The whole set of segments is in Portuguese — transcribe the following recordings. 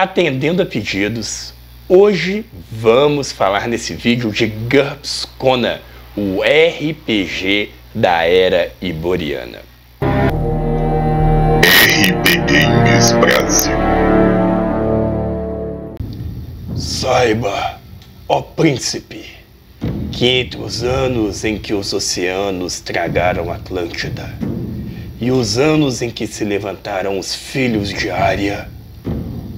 Atendendo a pedidos, hoje vamos falar nesse vídeo de GURPS Conan, o RPG da Era Iboriana. RP Games Brasil. Saiba, ó príncipe, que entre os anos em que os oceanos tragaram Atlântida e os anos em que se levantaram os filhos de Ária,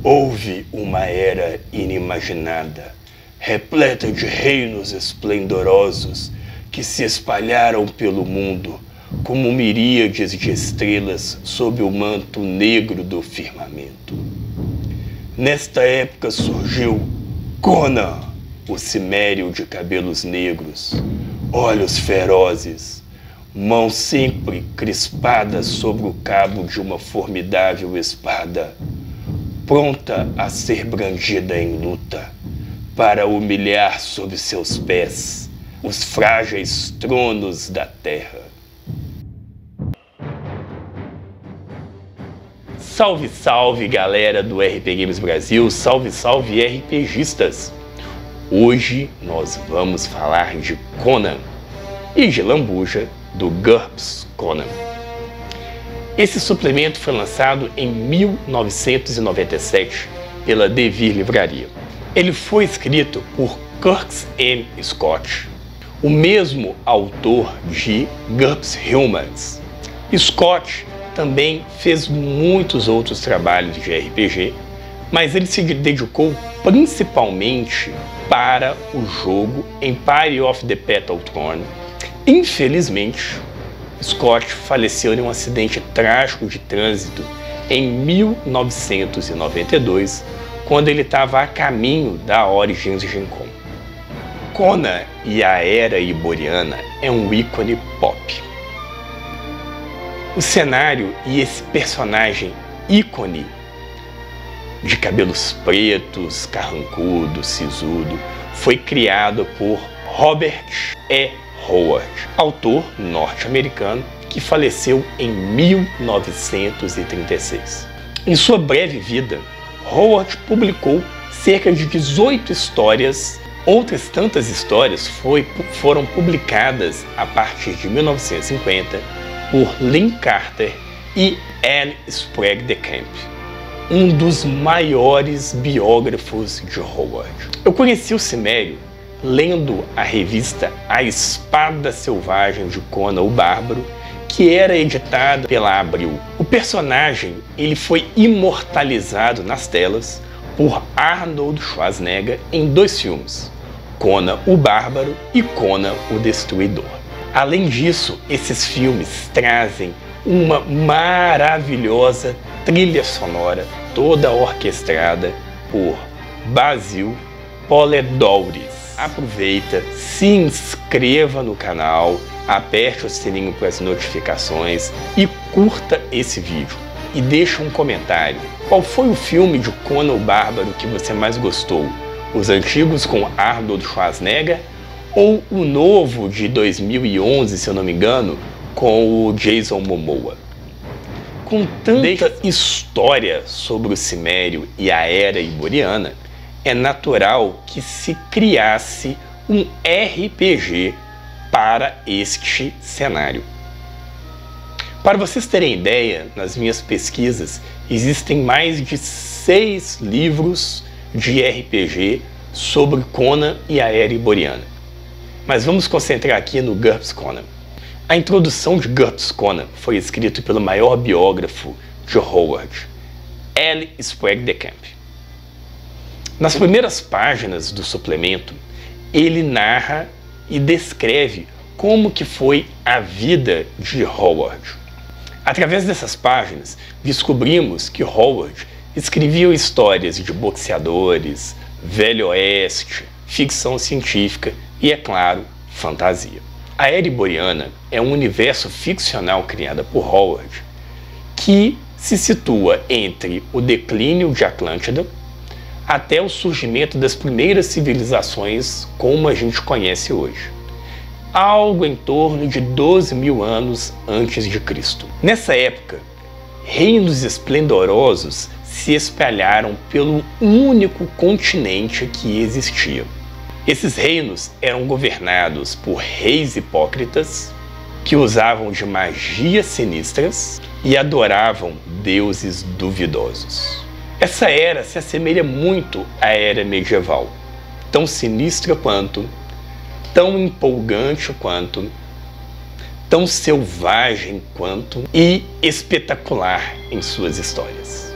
houve uma era inimaginada, repleta de reinos esplendorosos que se espalharam pelo mundo como miríades de estrelas sob o manto negro do firmamento. Nesta época surgiu Conan, o cimério de cabelos negros, olhos ferozes, mãos sempre crispadas sobre o cabo de uma formidável espada, pronta a ser brandida em luta, para humilhar sob seus pés os frágeis tronos da terra. Salve, salve, galera do RP Games Brasil, salve, salve, RPGistas! Hoje nós vamos falar de Conan e de lambuja do GURPS Conan. Esse suplemento foi lançado em 1997 pela Devir Livraria. Ele foi escrito por Kurtz M. Scott, o mesmo autor de GURPS Humans. Scott também fez muitos outros trabalhos de RPG, mas ele se dedicou principalmente para o jogo Empire of the Petal Throne. Infelizmente, Scott faleceu em um acidente trágico de trânsito em 1992, quando ele estava a caminho da Origins Gen Con. Conan e a Era Iboriana é um ícone pop. O cenário e esse personagem ícone de cabelos pretos, carrancudo, sisudo, foi criado por Robert E. Howard, autor norte-americano que faleceu em 1936. Em sua breve vida, Howard publicou cerca de 18 histórias. Outras tantas histórias foram publicadas a partir de 1950 por Lin Carter e Anne Sprague de Camp, um dos maiores biógrafos de Howard. Eu conheci o Cimério lendo a revista A Espada Selvagem de Conan o Bárbaro, que era editada pela Abril. O personagem ele foi imortalizado nas telas por Arnold Schwarzenegger em 2 filmes, Conan o Bárbaro e Conan o Destruidor. Além disso, esses filmes trazem uma maravilhosa trilha sonora, toda orquestrada por Basil Poledouris. Aproveita, se inscreva no canal, aperte o sininho para as notificações e curta esse vídeo. E deixa um comentário. Qual foi o filme de Conan o Bárbaro que você mais gostou? Os antigos com Arnold Schwarzenegger ou o novo de 2011, se eu não me engano, com o Jason Momoa? Com tanta história sobre o Cimério e a Era Iboriana, é natural que se criasse um RPG para este cenário. Para vocês terem ideia, nas minhas pesquisas existem mais de 6 livros de RPG sobre Conan e a Era Iboriana. Mas vamos concentrar aqui no GURPS Conan. A introdução de GURPS Conan foi escrita pelo maior biógrafo de Howard, L. Sprague de Camp. Nas primeiras páginas do suplemento, ele narra e descreve como que foi a vida de Howard. Através dessas páginas, descobrimos que Howard escrevia histórias de boxeadores, velho oeste, ficção científica e, é claro, fantasia. A Era Iboriana é um universo ficcional criado por Howard que se situa entre o declínio de Atlântida até o surgimento das primeiras civilizações como a gente conhece hoje. Algo em torno de 12.000 anos antes de Cristo. Nessa época, reinos esplendorosos se espalharam pelo único continente que existia. Esses reinos eram governados por reis hipócritas que usavam de magias sinistras e adoravam deuses duvidosos. Essa era se assemelha muito à era medieval, tão sinistra quanto, tão empolgante quanto, tão selvagem quanto e espetacular em suas histórias.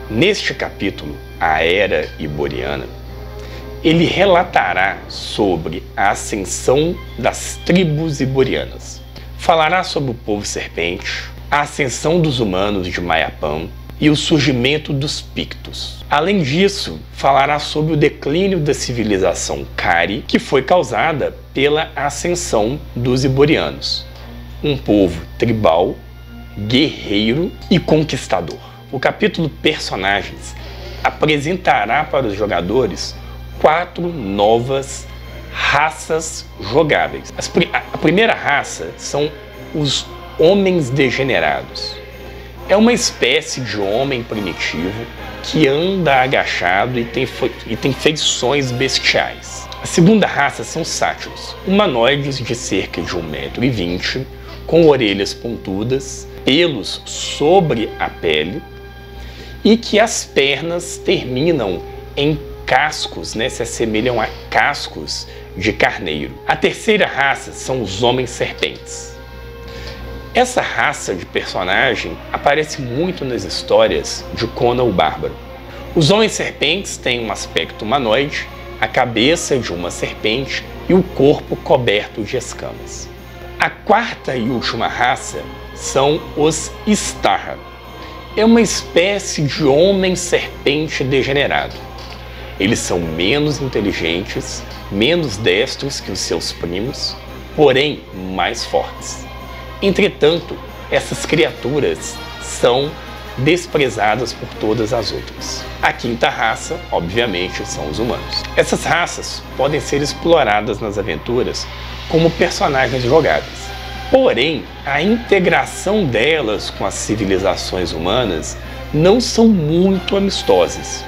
Neste capítulo, a Era Iboriana, ele relatará sobre a ascensão das tribos iborianas. Falará sobre o povo serpente, a ascensão dos humanos de Mayapã e o surgimento dos Pictos. Além disso, falará sobre o declínio da civilização Kari, que foi causada pela ascensão dos iborianos, um povo tribal, guerreiro e conquistador. O capítulo Personagens apresentará para os jogadores 4 novas raças jogáveis. A primeira raça são os Homens Degenerados. É uma espécie de homem primitivo que anda agachado e tem feições bestiais. A segunda raça são sátiros, humanoides de cerca de 1,20 m, com orelhas pontudas, pelos sobre a pele e que as pernas terminam em cascos, se assemelham a cascos de carneiro. A terceira raça são os Homens Serpentes. Essa raça de personagem aparece muito nas histórias de Conan o Bárbaro. Os Homens Serpentes têm um aspecto humanoide, a cabeça de uma serpente e o corpo coberto de escamas. A quarta e última raça são os Starra. É uma espécie de homem-serpente degenerado. Eles são menos inteligentes, menos destros que os seus primos, porém mais fortes. Entretanto, essas criaturas são desprezadas por todas as outras. A quinta raça, obviamente, são os humanos. Essas raças podem ser exploradas nas aventuras como personagens jogáveis. Porém, a integração delas com as civilizações humanas não são muito amistosas.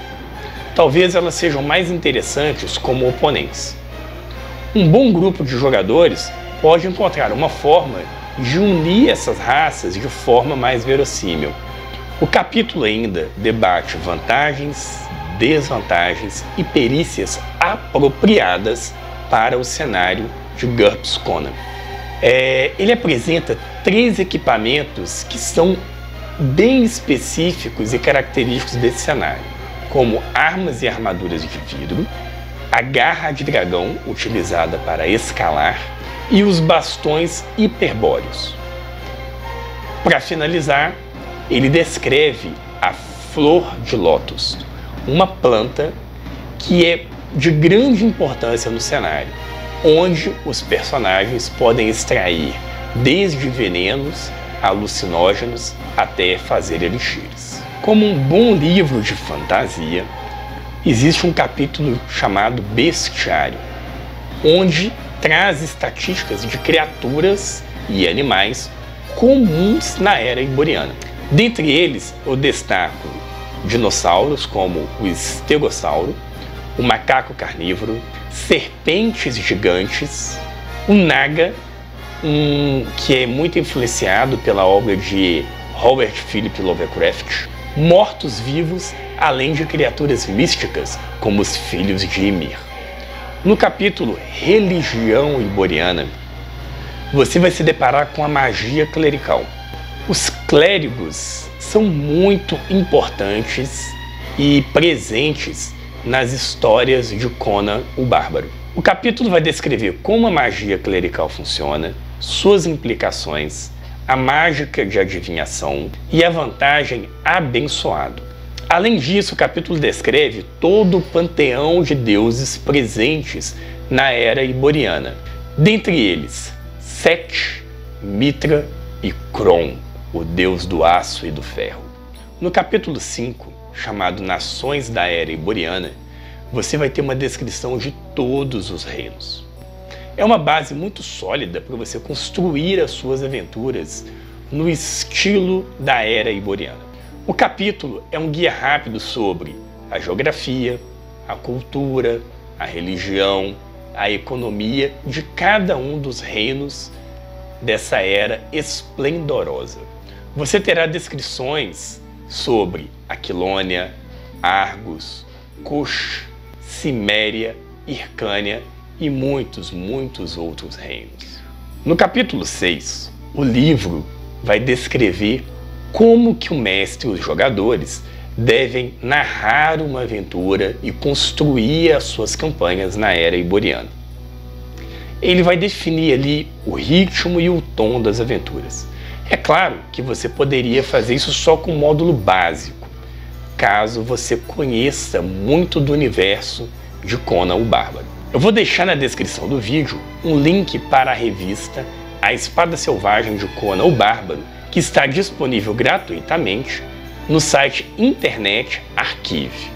Talvez elas sejam mais interessantes como oponentes. Um bom grupo de jogadores pode encontrar uma forma de unir essas raças de forma mais verossímil. O capítulo ainda debate vantagens, desvantagens e perícias apropriadas para o cenário de GURPS Conan. Ele apresenta 3 equipamentos que são bem específicos e característicos desse cenário, como armas e armaduras de vidro, a garra de dragão utilizada para escalar e os bastões hiperbóreos. Para finalizar, ele descreve a flor de lótus, uma planta que é de grande importância no cenário, onde os personagens podem extrair desde venenos, alucinógenos até fazer elixires. Como um bom livro de fantasia, existe um capítulo chamado Bestiário, onde traz estatísticas de criaturas e animais comuns na Era Iboriana. Dentre eles, eu destaco dinossauros como o estegossauro, o macaco carnívoro, serpentes gigantes, o naga, que é muito influenciado pela obra de Robert Philip Lovecraft, mortos-vivos, além de criaturas místicas como os filhos de Ymir. No capítulo Religião Iboriana, você vai se deparar com a magia clerical. Os clérigos são muito importantes e presentes nas histórias de Conan o Bárbaro. O capítulo vai descrever como a magia clerical funciona, suas implicações, a mágica de adivinhação e a vantagem abençoado. Além disso, o capítulo descreve todo o panteão de deuses presentes na Era Iboriana. Dentre eles, Set, Mitra e Kron, o deus do aço e do ferro. No capítulo 5, chamado Nações da Era Iboriana, você vai ter uma descrição de todos os reinos. É uma base muito sólida para você construir as suas aventuras no estilo da Era Iboriana. O capítulo é um guia rápido sobre a geografia, a cultura, a religião, a economia de cada um dos reinos dessa era esplendorosa. Você terá descrições sobre Aquilônia, Argos, Kush, Ciméria, Hircânia e muitos outros reinos. No capítulo 6, o livro vai descrever como que o mestre e os jogadores devem narrar uma aventura e construir as suas campanhas na Era Iboriana. Ele vai definir ali o ritmo e o tom das aventuras. É claro que você poderia fazer isso só com o módulo básico, caso você conheça muito do universo de Conan o Bárbaro. Eu vou deixar na descrição do vídeo um link para a revista A Espada Selvagem de Conan o Bárbaro, que está disponível gratuitamente no site Internet Archive.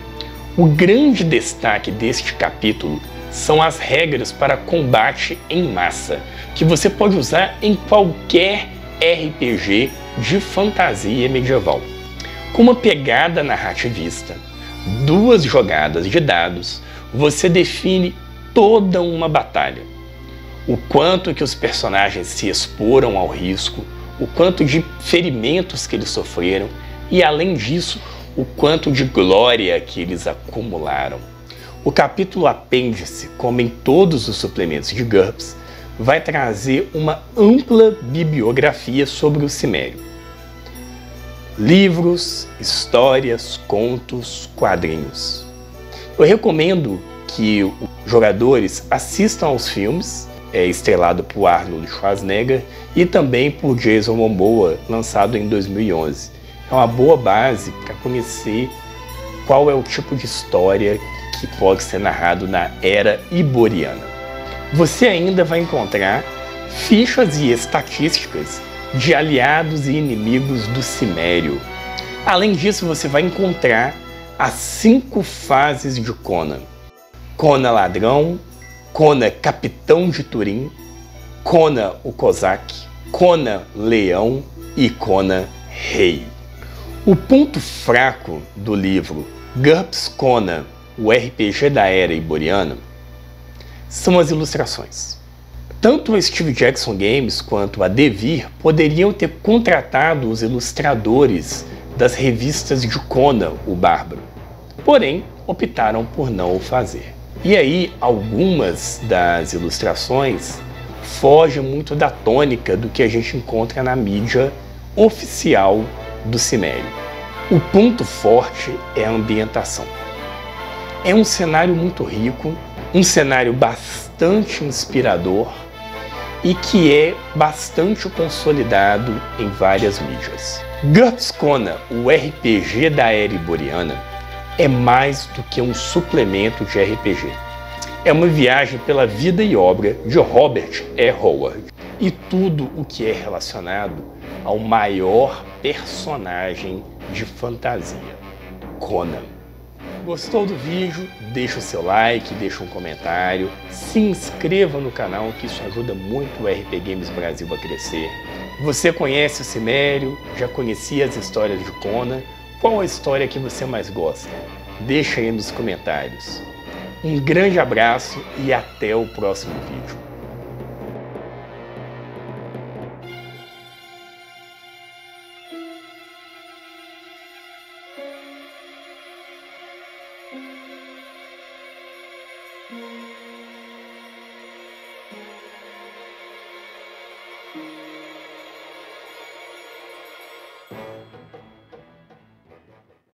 O grande destaque deste capítulo são as regras para combate em massa, que você pode usar em qualquer RPG de fantasia medieval. Com uma pegada narrativista, 2 jogadas de dados, você define toda uma batalha. O quanto que os personagens se exporam ao risco, o quanto de ferimentos que eles sofreram e, além disso, o quanto de glória que eles acumularam. O capítulo apêndice, como em todos os suplementos de GURPS, vai trazer uma ampla bibliografia sobre o Cimério. Livros, histórias, contos, quadrinhos. Eu recomendo que os jogadores assistam aos filmes, estrelado por Arnold Schwarzenegger e também por Jason Momoa, lançado em 2011. É uma boa base para conhecer qual é o tipo de história que pode ser narrado na Era Iboriana. Você ainda vai encontrar fichas e estatísticas de aliados e inimigos do Cimério. Além disso, você vai encontrar as 5 fases de Conan. Conan Ladrão, Conan Capitão de Turim, Conan o Cosaque, Conan Leão e Conan Rei. O ponto fraco do livro GURPS Conan, o RPG da Era Iboriana, são as ilustrações. Tanto a Steve Jackson Games quanto a Devir poderiam ter contratado os ilustradores das revistas de Conan o Bárbaro, porém optaram por não o fazer. E aí, algumas das ilustrações fogem muito da tônica do que a gente encontra na mídia oficial do Cimério. O ponto forte é a ambientação. É um cenário muito rico, um cenário bastante inspirador e que é bastante consolidado em várias mídias. GURPS Conan, o RPG da Era Iboriana, é mais do que um suplemento de RPG. É uma viagem pela vida e obra de Robert E. Howard e tudo o que é relacionado ao maior personagem de fantasia, Conan. Gostou do vídeo? Deixa o seu like, deixa um comentário, se inscreva no canal que isso ajuda muito o RP Games Brasil a crescer. Você conhece o Cimério? Já conhecia as histórias de Conan? Qual a história que você mais gosta? Deixa aí nos comentários. Um grande abraço e até o próximo vídeo.